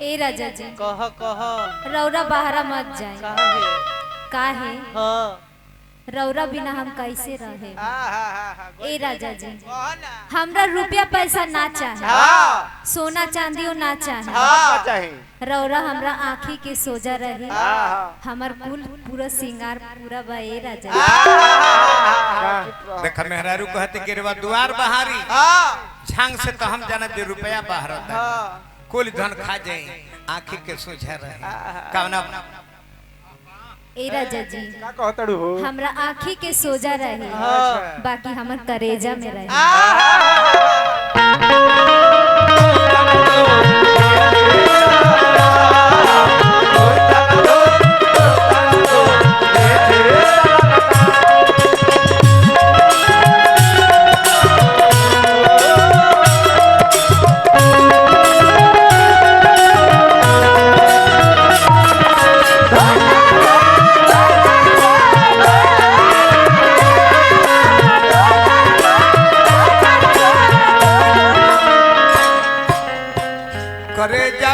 ए राजा जी कह कह रौरा बाहरा मत जाए। काहे? काहे हाँ रौरा बिना हम कैसे रहे। ए राजा जी कह ना। हमरा रुपया पैसा ना चाहे, हाँ सोना चांदियो ना चाहे। हाँ चाहे। रौरा हमरा आँखी के सोजा रही, हाँ हमर कुल पूरा सिंगार पूरा बा। ए राजा देखा मेहरारू कहते गिरवा दुआर बहारी हाँ झांग से तो हम जाना दे रुपया बाहर हाँ कुल धन खा जाए आँखी के सोझा रहे कवना ए राजा जी का कहतड़ू हो? हमरा आँखी के सोजा रही, हाँ। बाकी हमर करेजा में रही। करे जा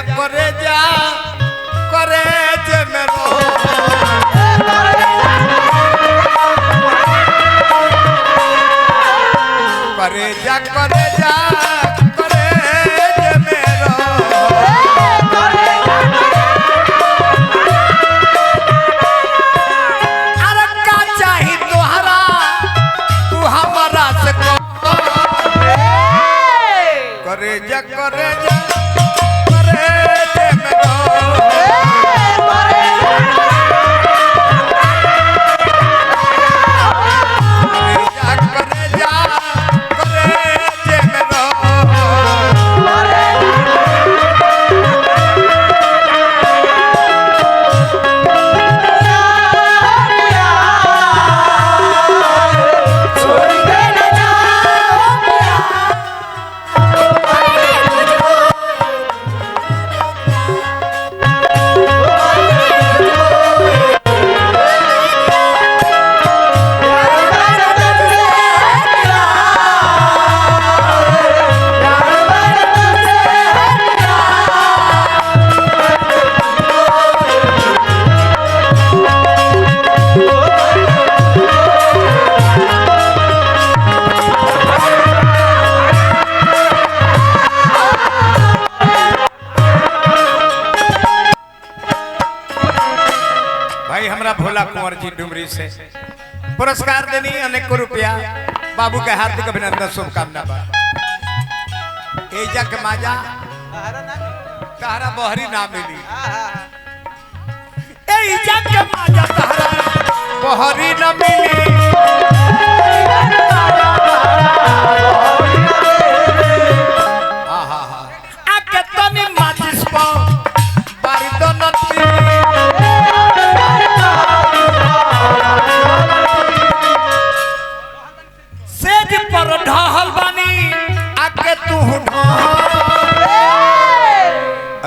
करे जे मेरो करे जा करे जे मेरो अरे का चाही तोहरा तू हमारा से करे जा करे जे मेरो भोला कुंवर जी डुमरी से पुरस्कार देनी अनेक रुपया बाबू के हार्दिक अभिनंदन शुभकामना बा। एजा के माजा तारा बहरी ना मिली, एजा के माजा तारा बहरी ना मिली। आहा आके तनी माचिस पा बारी दो नती पर ढहल बानी आके तू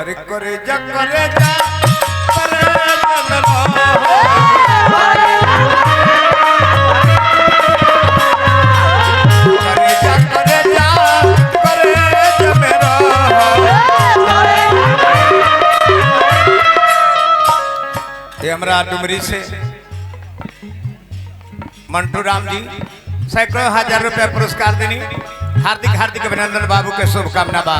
अरे करे जा करे जा ये हमरा डुमरी से मंटू राम जी सैकड़ों हजार रुपया पुरस्कार देनी हार्दिक हार्दिक अभिनंदन बाबू के शुभकामना बा।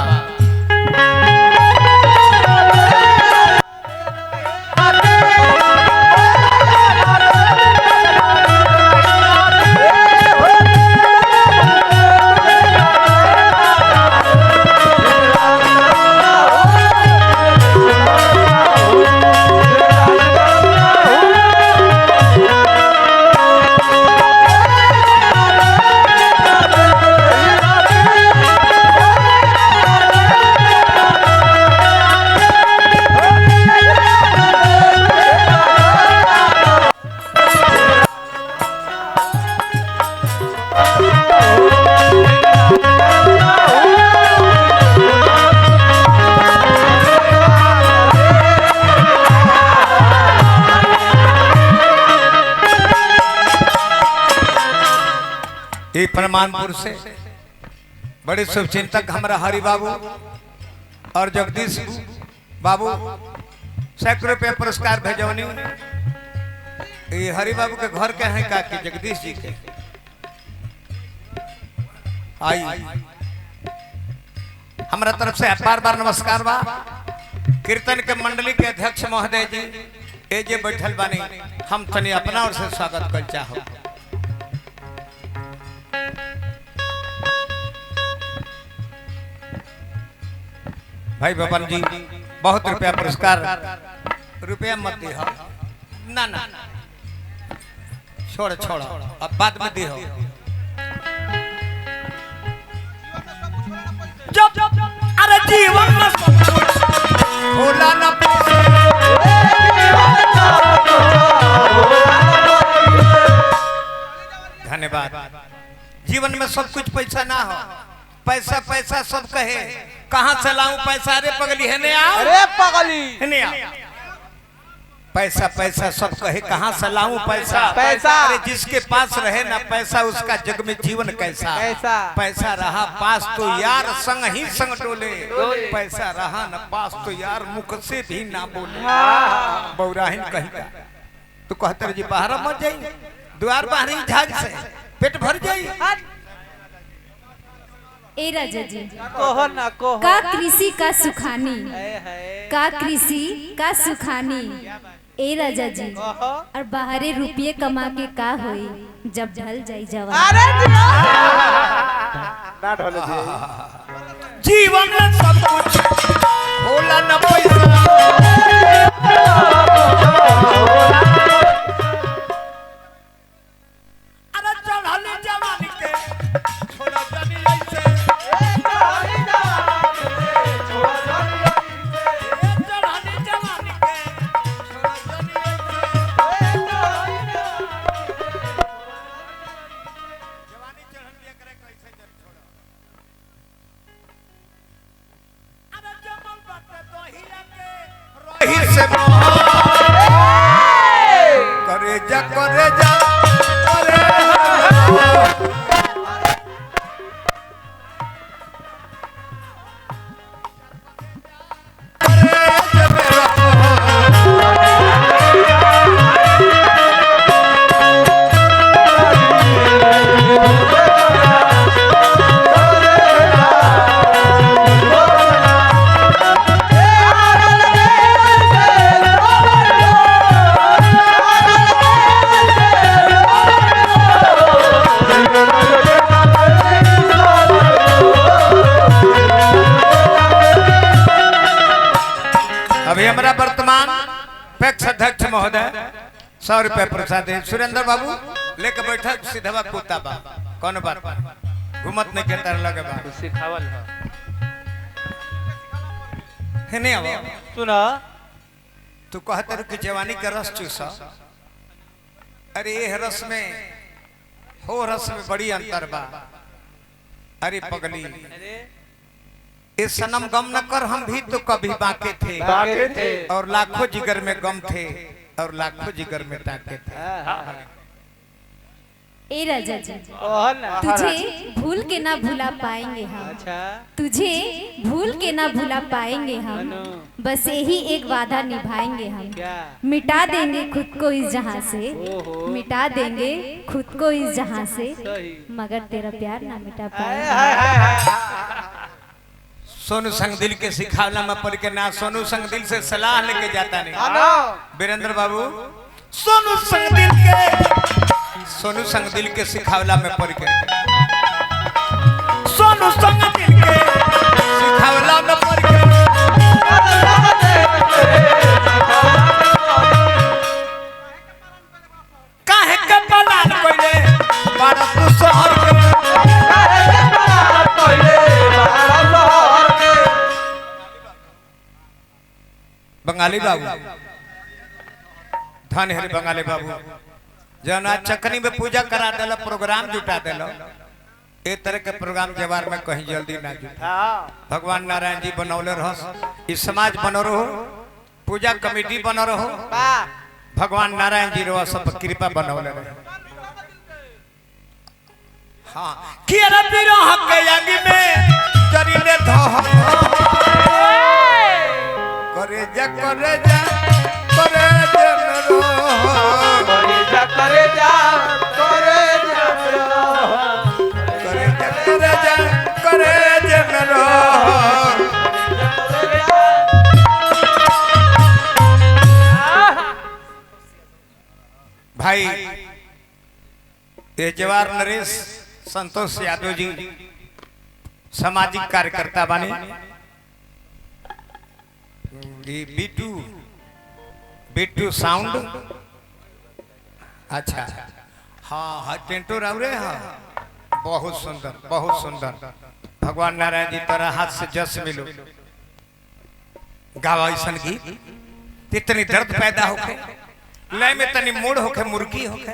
ये परमानपुर से बड़े शुभचिंतक हमारा हरि बाबू और जगदीश बाबू 100 रुपया पुरस्कार भेजवनी ये हरि बाबू के घर के हैं का कि जगदीश जी के आई हमारा तरफ से बार बार नमस्कार बा। कीर्तन के मंडली के अध्यक्ष महोदय जी ए जे बैठल बानी हम तनी अपना ओर से स्वागत कर चाहो। भाई बबन जी बहुत रुपया पुरस्कार रुपया मत दी हो ना ना छोड़ छोड़ अब बाद में दी हो। जब अरे जीवन में सब कुछ भोला ना धन्यवाद। जीवन में सब कुछ पैसा ना हो पैसा पैसा सब कहे कहां से लाऊं पैसा रे पगली है ने आओ अरे पगली है ने आओ पैसा पैसा सब कहे कहां से लाऊं पैसा पैसा अरे जिसके पास रहे ना पैसा उसका जग में जीवन कैसा कैसा पैसा रहा पास तो यार संग ही संग डोले पैसा रहा न पास तो यार मुख से भी ना बोले बौराहिन कही का तो कहते जी बाहर मत जाई द्वार बाहर ही झाग से पेट भर जाई। ए राजा जी कोहो ना कोहो का कृषि का सुखानी है का कृषि का सुखानी ए राजा जी ओहो और बाहरे रुपये कमा के का होई जब ढल जाई जवान। अरे ना ढोले जी जीवन में सब कुछ होला न पैसा अरे चढ़ले जवानी के छोड़ा जानी ऐसे करे जा करे जा अभी हमारा वर्तमान पैक्स अध्यक्ष महोदय 100 रुपया प्रसाद है सुरेंद्र बाबू लेके बैठा सीधा कुत्ता बा कौन बात घुमत नहीं के तर लगे बा सिखावल है नहीं अब सुना तू कहते रह कि जवानी का रस चूसा अरे ये रस में हो रस में बड़ी अंतर बा। अरे पगली इस सनम गम न कर हम भी तो कभी बाके थे और लाखों जिगर में गम थे और लाखों जिगर में ताके थे। ए राजा जी ओहो ना तुझे भूल के ना भुला पाएंगे हम अच्छा तुझे भूल के ना भुला पाएंगे हम बस यही एक वादा निभाएंगे हम क्या मिटा देंगे खुद को इस जहां से ओहो मिटा देंगे खुद को इस जहां से सही मगर तेरा प्यार ना मिटा हाय पाएंगे। हाय हाय सोनू संग दिल के सिखावला में पढ़ के ना सोनू संग दिल से सलाह लेके जाता नहीं हानो वीरेंद्र बाबू सोनू संग दिल के सिखावला में पढ़ के सोनू संग दिल के सिखावला में पढ़ के काहे के पलान कोइले बारा तू शहर के बंगाली बाबू धन हरि बंगाली बाबू जना चकनी में पूजा करा देला प्रोग्राम जुटा देला ए तरह के प्रोग्राम जवार में कहीं जल्दी ना जुटा भगवान नारायण जी बनौले रहो इस समाज बनो रहो पूजा कमेटी बनो रहो भगवान नारायण जी रो सब कृपा बनौले रहो। हाँ किरा बिरो हक यागी में जरीले धो करे जा जनरो करे जा करे जा करे जा करे जनरो भाई ये जवाहर नरेश संतोष यादव जी सामाजिक कार्यकर्ता बने बिट्टू साउंड अच्छा हाँ हाँ टेंटो रावरे हाँ बहुत सुंदर भगवान नारायण जी तरह हाथ से जस मिलो गावा ऐसा गीत इतनी दर्द पैदा होके लय में तनी मूड होके मुर्गी होके